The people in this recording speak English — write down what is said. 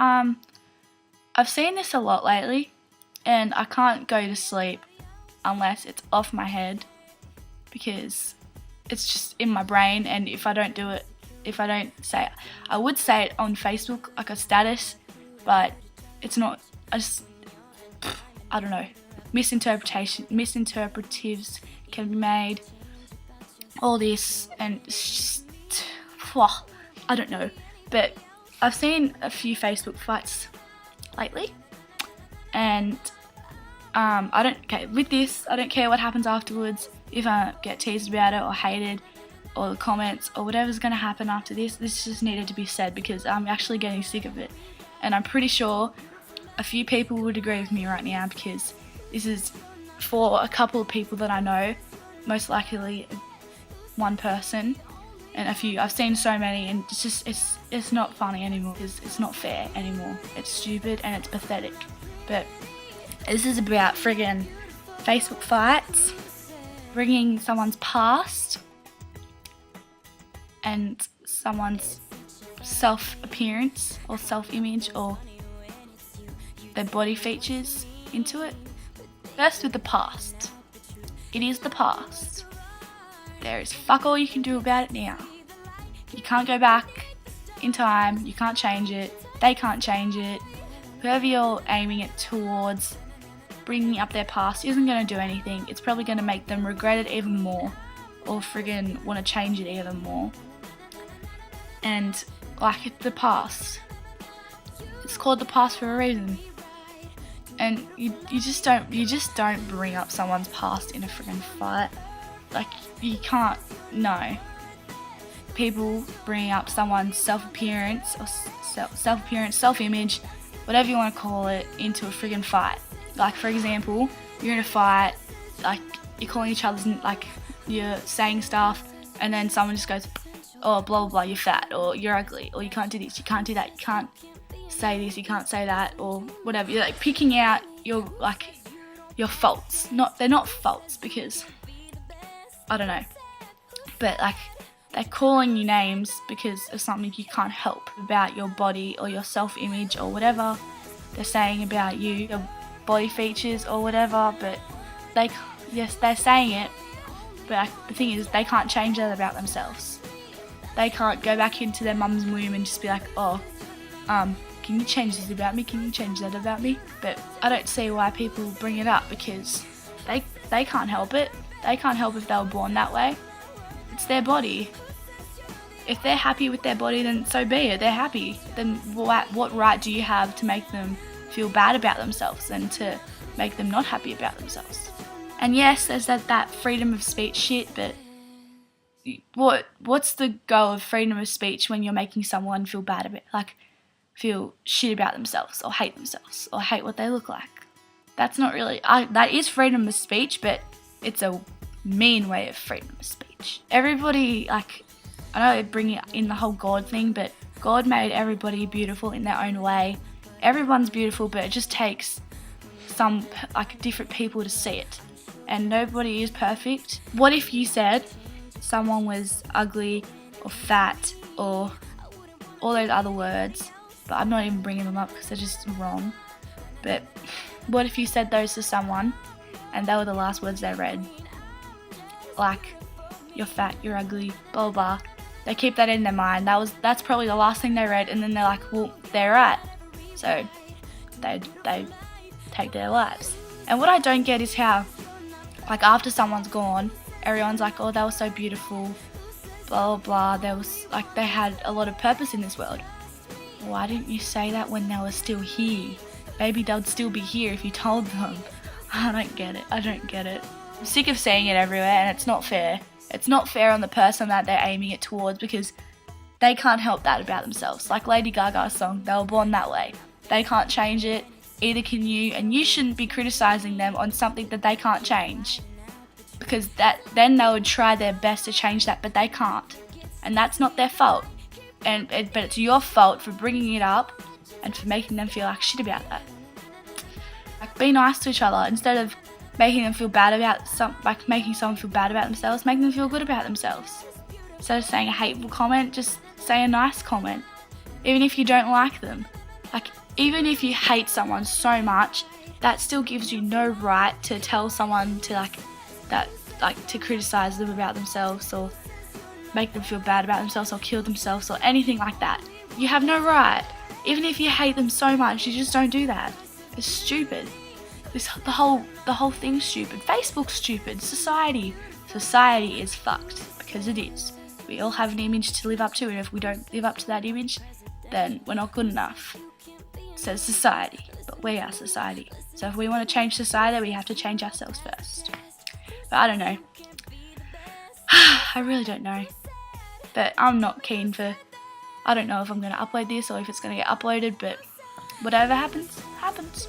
I've seen this a lot lately, and I can't go to sleep unless it's off my head because it's just in my brain, and if I don't say it, I would say it on Facebook like a status, but it's not. I don't know. Misinterpretives can be made. All this, and it's just, I don't know. But I've seen a few Facebook fights lately, and I don't care what happens afterwards. If I get teased about it or hated, or the comments or whatever's going to happen after this just needed to be said because I'm actually getting sick of it. And I'm pretty sure a few people would agree with me right now because this is for a couple of people that I know, most likely one person and a few. I've seen so many, and it's not funny anymore because it's not fair anymore. It's stupid and it's pathetic. But this is about friggin' Facebook fights, bringing someone's past and someone's self-appearance or self-image or their body features into it. First with the past. It is the past. There is fuck all you can do about it now. You can't go back in time, you can't change it, they can't change it. Whoever you're aiming it towards, bringing up their past isn't going to do anything. It's probably going to make them regret it even more or friggin' want to change it even more. And like the past, it's called the past for a reason. And you just don't bring up someone's past in a friggin' fight. Like, you can't. No. People bring up someone's self-appearance or self-image, whatever you want to call it, into a friggin' fight. Like, for example, you're in a fight, like you're calling each other's, like you're saying stuff, and then someone just goes, oh, blah blah blah, you're fat, or you're ugly, or you can't do this, you can't do that, you can't say this, you can't say that, or whatever. You're like picking out your faults. They're not faults because I don't know, but like they're calling you names because of something you can't help about your body or your self-image or whatever they're saying about you, your body features or whatever. But they're saying it, but the thing is they can't change that about themselves. They can't go back into their mum's womb and just be like, oh, can you change this about me? Can you change that about me? But I don't see why people bring it up because they can't help it. They can't help if they were born that way. It's their body. If they're happy with their body, then so be it. They're happy. Then what right do you have to make them feel bad about themselves and to make them not happy about themselves? And yes, there's that freedom of speech shit, but what's the goal of freedom of speech when you're making someone feel bad about, like, feel shit about themselves or hate what they look like? That's not really, that is freedom of speech, but it's a mean way of freedom of speech. Everybody, like, I know they bring in the whole God thing, but God made everybody beautiful in their own way. Everyone's beautiful, but it just takes some, like, different people to see it. And nobody is perfect. What if you said someone was ugly or fat or all those other words, but I'm not even bringing them up because they're just wrong. But what if you said those to someone and they were the last words they read? Like, you're fat, you're ugly, blah blah blah. They keep that in their mind. That's probably the last thing they read, and then they're like, well, they're right. So they take their lives. And what I don't get is how, like, after someone's gone, everyone's like, oh, they were so beautiful, blah blah blah. They had a lot of purpose in this world. Why didn't you say that when they were still here? Maybe they'd still be here if you told them. I don't get it. I'm sick of seeing it everywhere, and it's not fair. It's not fair on the person that they're aiming it towards because they can't help that about themselves. Like Lady Gaga's song, they were born that way. They can't change it, either can you, and you shouldn't be criticising them on something that they can't change. Because then they would try their best to change that, but they can't. And that's not their fault. But it's your fault for bringing it up and for making them feel like shit about that. Like, be nice to each other instead of making them feel bad about making someone feel bad about themselves. Make them feel good about themselves. Instead of saying a hateful comment, just say a nice comment, even if you don't like them. Like, even if you hate someone so much, that still gives you no right to tell someone to to criticize them about themselves, or make them feel bad about themselves, or kill themselves, or anything like that. You have no right. Even if you hate them so much, you just don't do that. It's stupid. The whole thing's stupid. Facebook's stupid. Society is fucked, because it is. We all have an image to live up to, and if we don't live up to that image, then we're not good enough. Says society, but we are society. So if we want to change society, we have to change ourselves first. But I don't know. I really don't know. But I'm not keen for... I don't know if I'm going to upload this or if it's going to get uploaded, but whatever happens, happens.